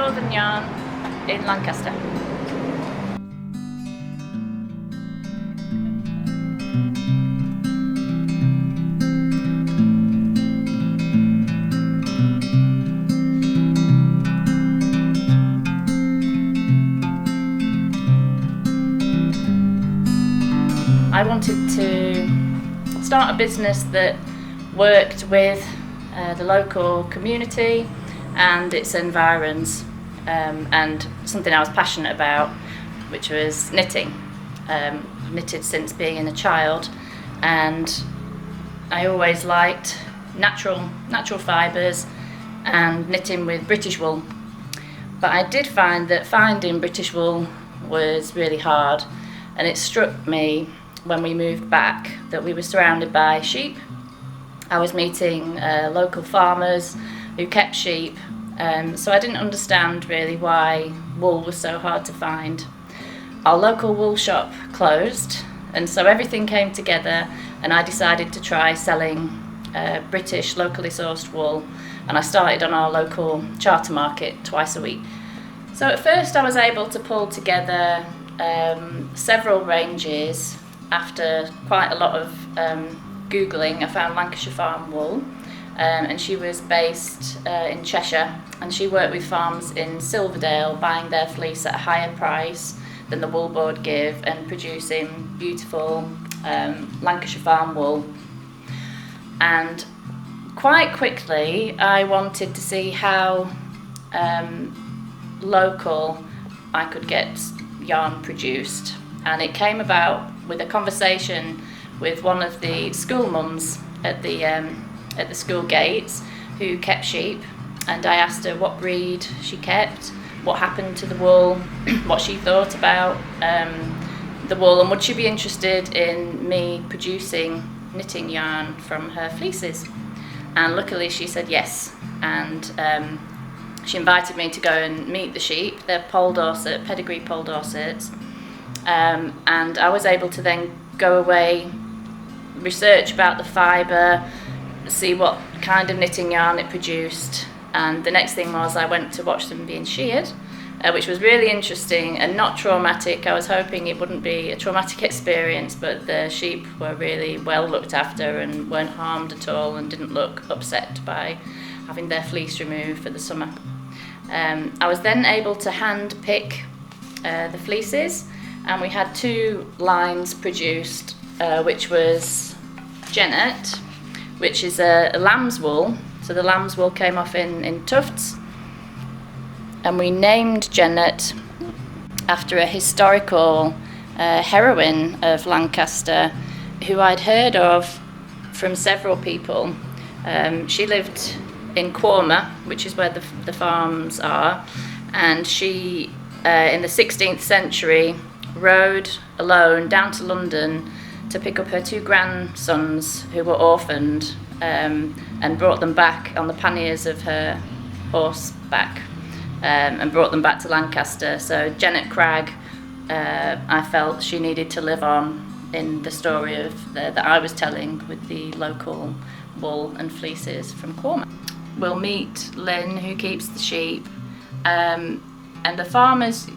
Northern Yarn in Lancaster. I wanted to start a business that worked with the local community and its environs, and something I was passionate about, which was knitting. Knitted since being a child, and I always liked natural fibres and knitting with British wool. But I did find that finding British wool was really hard, and it struck me when we moved back that we were surrounded by sheep. I was meeting local farmers who kept sheep, so I didn't understand really why wool was so hard to find. Our local wool shop closed, and so everything came together, and I decided to try selling British locally sourced wool, and I started on our local charter market twice a week. So at first I was able to pull together several ranges. After quite a lot of Googling, I found Lancashire Farm Wool, and she was based in Cheshire, and she worked with farms in Silverdale, buying their fleece at a higher price than the wool board give and producing beautiful Lancashire Farm wool. And quite quickly I wanted to see how local I could get yarn produced, and it came about with a conversation with one of the school mums at the school gates who kept sheep, and I asked her what breed she kept, what happened to the wool, what she thought about the wool, and would she be interested in me producing knitting yarn from her fleeces. And luckily she said yes, and she invited me to go and meet the sheep. They're Poll Dorset, pedigree Poll Dorsets. And I was able to then go away, research about the fibre, see what kind of knitting yarn it produced, and the next thing was I went to watch them being sheared, which was really interesting and not traumatic. I was hoping it wouldn't be a traumatic experience, but the sheep were really well looked after and weren't harmed at all and didn't look upset by having their fleece removed for the summer. I was then able to hand pick the fleeces, and we had two lines produced, which was Jennet, which is a lamb's wool. So the lamb's wool came off in tufts, and we named Jennet after a historical heroine of Lancaster who I'd heard of from several people. She lived in Quarmer, which is where the farms are, and she, in the 16th century, rode alone down to London to pick up her two grandsons who were orphaned, and brought them back on the panniers of her horseback, and brought them back to Lancaster. So Jennet Cragg, I felt she needed to live on in the story of that I was telling with the local wool and fleeces from Quarmer. We'll meet Lynn, who keeps the sheep, and the farmers,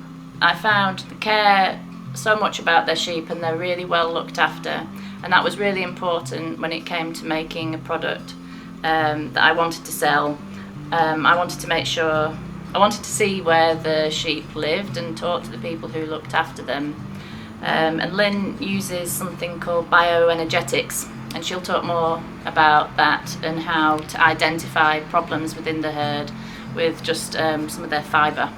I found, care so much about their sheep and they're really well looked after, and that was really important when it came to making a product that I wanted to sell. I wanted to make sure, I wanted to see where the sheep lived and talk to the people who looked after them. And Lynn uses something called bioenergetics, and she'll talk more about that and how to identify problems within the herd with just some of their fibre.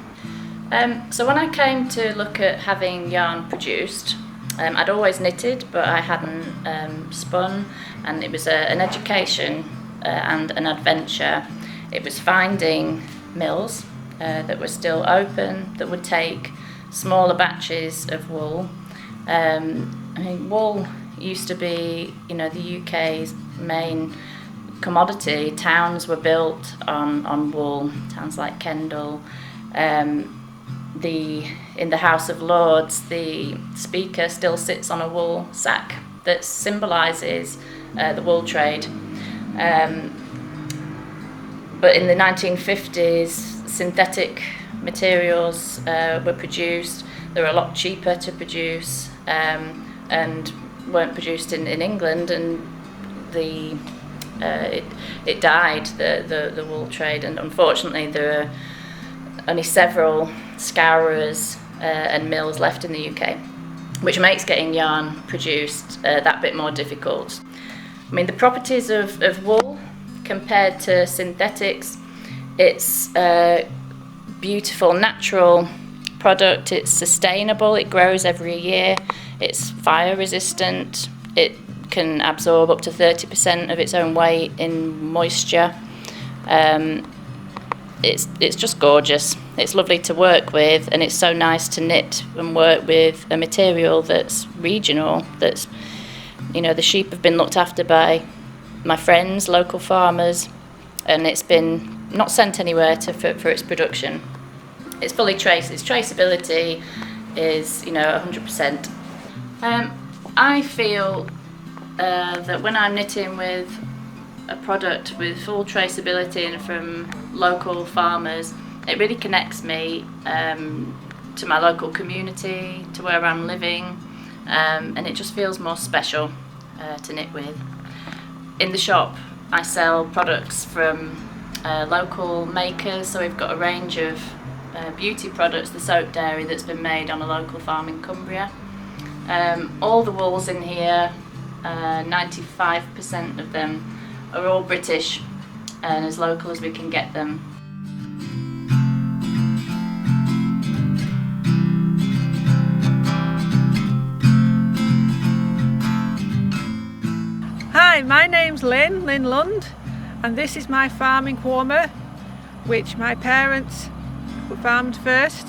So when I came to look at having yarn produced, I'd always knitted, but I hadn't spun, and it was an education and an adventure. It was finding mills that were still open, that would take smaller batches of wool. I mean, wool used to be, the UK's main commodity. Towns were built on wool, towns like Kendal. In the House of Lords, the Speaker still sits on a wool sack that symbolises the wool trade. But in the 1950s, synthetic materials were produced. They were a lot cheaper to produce and weren't produced in England, and it died, the wool trade, and unfortunately there are only several scourers and mills left in the UK, which makes getting yarn produced that bit more difficult. I mean, the properties of wool compared to synthetics, it's a beautiful natural product, it's sustainable, it grows every year, it's fire resistant, it can absorb up to 30% of its own weight in moisture. It's just gorgeous. It's lovely to work with, and it's so nice to knit and work with a material that's regional, that's, you know, the sheep have been looked after by my friends, local farmers, and it's been not sent anywhere for its production. It's fully traced. Its traceability is, 100%. I feel that when I'm knitting with a product with full traceability and from local farmers, it really connects me to my local community, to where I'm living, and it just feels more special to knit with. In the shop, I sell products from local makers, so we've got a range of beauty products, the soap dairy that's been made on a local farm in Cumbria. All the wools in here, 95% of them are all British and as local as we can get them. Hi, my name's Lynn Lund, and this is my farm in Quarmer, which my parents farmed first,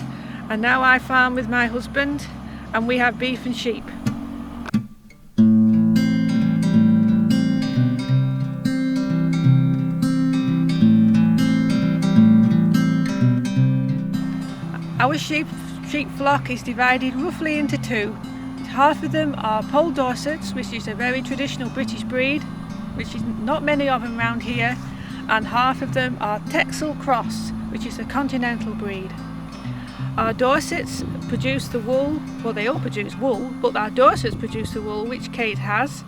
and now I farm with my husband, and we have beef and sheep. Our sheep flock is divided roughly into two. Half of them are Poll Dorsets, which is a very traditional British breed, which is not many of them around here, and half of them are Texel Cross, which is a continental breed. Our Dorsets produce the wool, well, they all produce wool, but our Dorsets produce the wool which Kate has.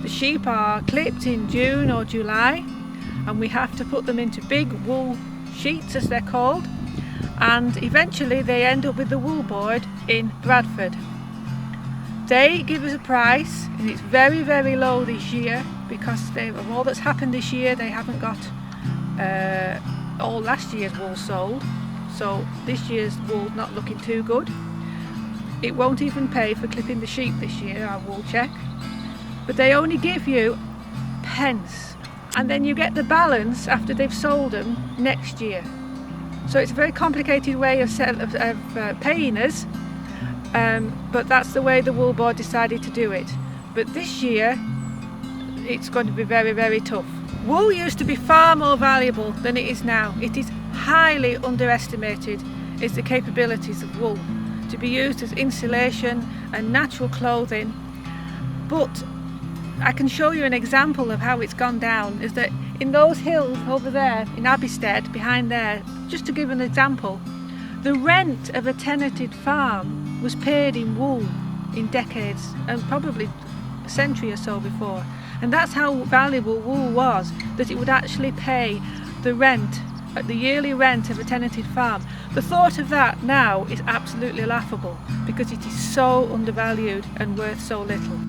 The sheep are clipped in June or July, and we have to put them into big wool sheets, as they're called, and eventually they end up with the wool board in Bradford. They give us a price, and it's very, very low this year because of all that's happened this year. They haven't got all last year's wool sold, so this year's wool's not looking too good. It won't even pay for clipping the sheep this year, our wool check, but they only give you pence, and then you get the balance after they've sold them next year. So it's a very complicated way of paying us, but that's the way the wool board decided to do it. But this year it's going to be very, very tough. Wool used to be far more valuable than it is now. It is highly underestimated, is the capabilities of wool to be used as insulation and natural clothing. But I can show you an example of how it's gone down, is that in those hills over there in Abbeystead, behind there, just to give an example, the rent of a tenanted farm was paid in wool in decades, and probably a century or so before. And that's how valuable wool was, that it would actually pay the rent, the yearly rent of a tenanted farm. The thought of that now is absolutely laughable because it is so undervalued and worth so little.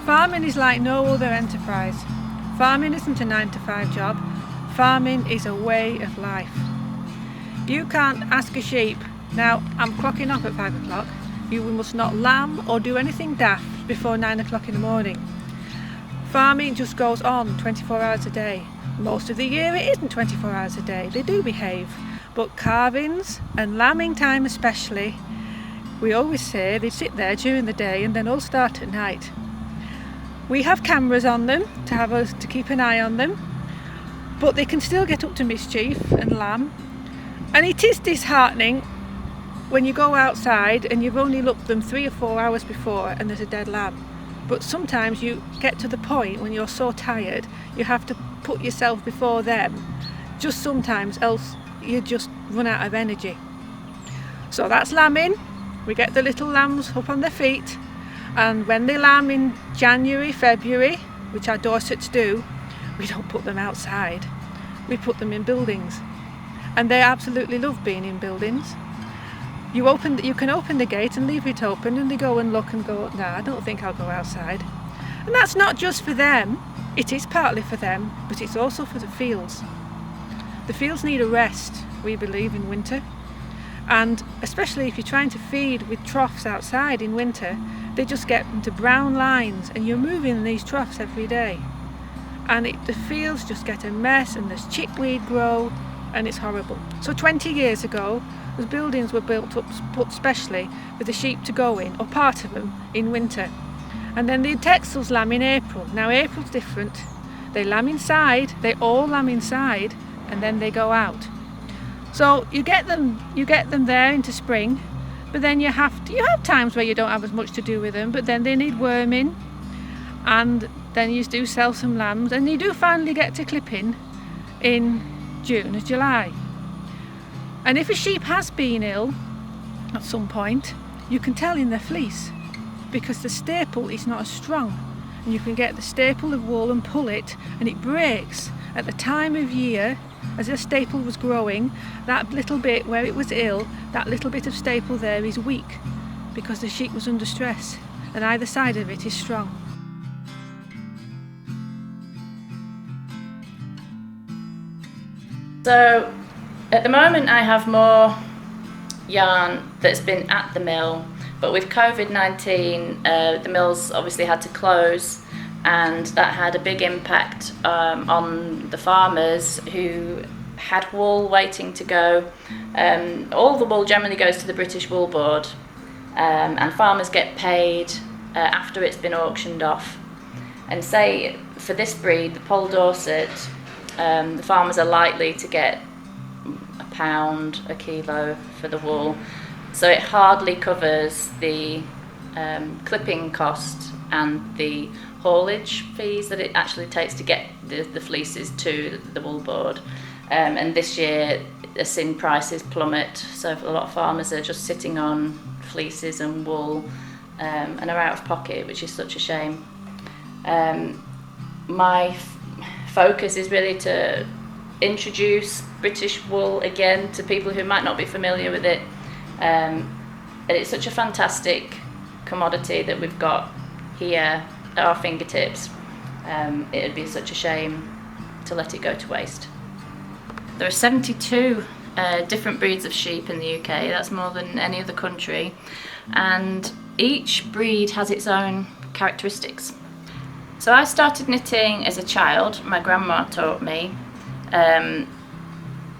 Farming is like no other enterprise. Farming isn't a 9-to-5 job. Farming is a way of life. You can't ask a sheep, now I'm clocking off at 5 o'clock, you must not lamb or do anything daft before 9 o'clock in the morning. Farming just goes on 24 hours a day. Most of the year it isn't 24 hours a day, they do behave. But calvings and lambing time especially, we always say they sit there during the day and then all start at night. We have cameras on them to keep an eye on them, but they can still get up to mischief and lamb. And it is disheartening when you go outside and you've only looked them 3 or 4 hours before and there's a dead lamb. But sometimes you get to the point when you're so tired you have to put yourself before them, just sometimes, else you just run out of energy. So that's lambing. We get the little lambs up on their feet, and when they lamb in January, February, which our Dorsets do, we don't put them outside, we put them in buildings, and they absolutely love being in buildings. You can open the gate and leave it open and they go and look and go, nah, I don't think I'll go outside. And that's not just for them, it is partly for them, but it's also for the fields. The fields need a rest, we believe, in winter. And especially if you're trying to feed with troughs outside in winter, they just get into brown lines and you're moving these troughs every day. And the fields just get a mess and there's chickweed grow and it's horrible. So 20 years ago, those buildings were built up specially for the sheep to go in, or part of them, in winter. And then the Texels lamb in April. Now April's different. They lamb inside, they all lamb inside, and then they go out. So you get them there into spring, but then you have times where you don't have as much to do with them, but then they need worming, and then you do sell some lambs, and you do finally get to clipping in June or July. And if a sheep has been ill at some point, you can tell in their fleece, because the staple is not as strong, and you can get the staple of wool and pull it, and it breaks at the time of year. As the staple was growing, that little bit where it was ill, that little bit of staple there is weak because the sheep was under stress, and either side of it is strong. So at the moment I have more yarn that's been at the mill, but with COVID-19 the mills obviously had to close, and that had a big impact on the farmers who had wool waiting to go. All the wool generally goes to the British Wool Board, and farmers get paid after it's been auctioned off. And say for this breed, the Poll Dorset, the farmers are likely to get £1 a kilo for the wool, so it hardly covers the clipping cost and the haulage fees that it actually takes to get the fleeces to the wool board. And this year the sin prices plummet, so a lot of farmers are just sitting on fleeces and wool and are out of pocket, which is such a shame. My focus is really to introduce British wool again to people who might not be familiar with it. And it's such a fantastic commodity that we've got here at our fingertips. It'd be such a shame to let it go to waste. There are 72 different breeds of sheep in the UK. That's more than any other country, and each breed has its own characteristics. So I started knitting as a child. My grandma taught me, and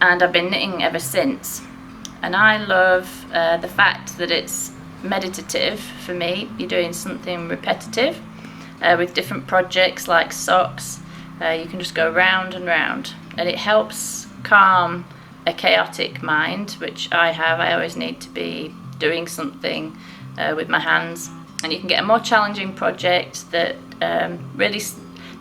I've been knitting ever since. And I love the fact that it's meditative for me. You're doing something repetitive with different projects like socks. You can just go round and round, and it helps calm a chaotic mind, which I have. I always need to be doing something with my hands, and you can get a more challenging project that really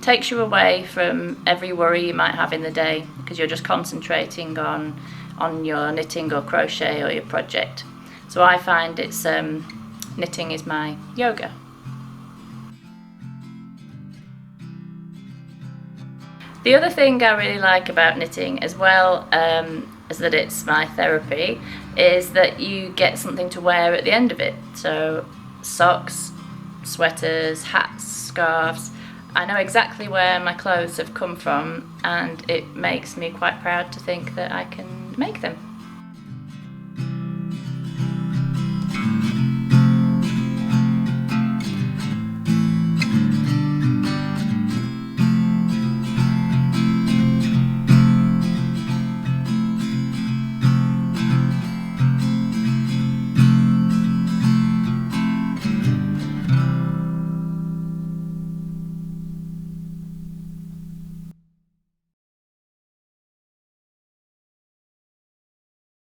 takes you away from every worry you might have in the day, because you're just concentrating on your knitting or crochet or your project. So I find it's knitting is my yoga. The other thing I really like about knitting, as well as that it's my therapy, is that you get something to wear at the end of it. So socks, sweaters, hats, scarves. I know exactly where my clothes have come from, and it makes me quite proud to think that I can make them.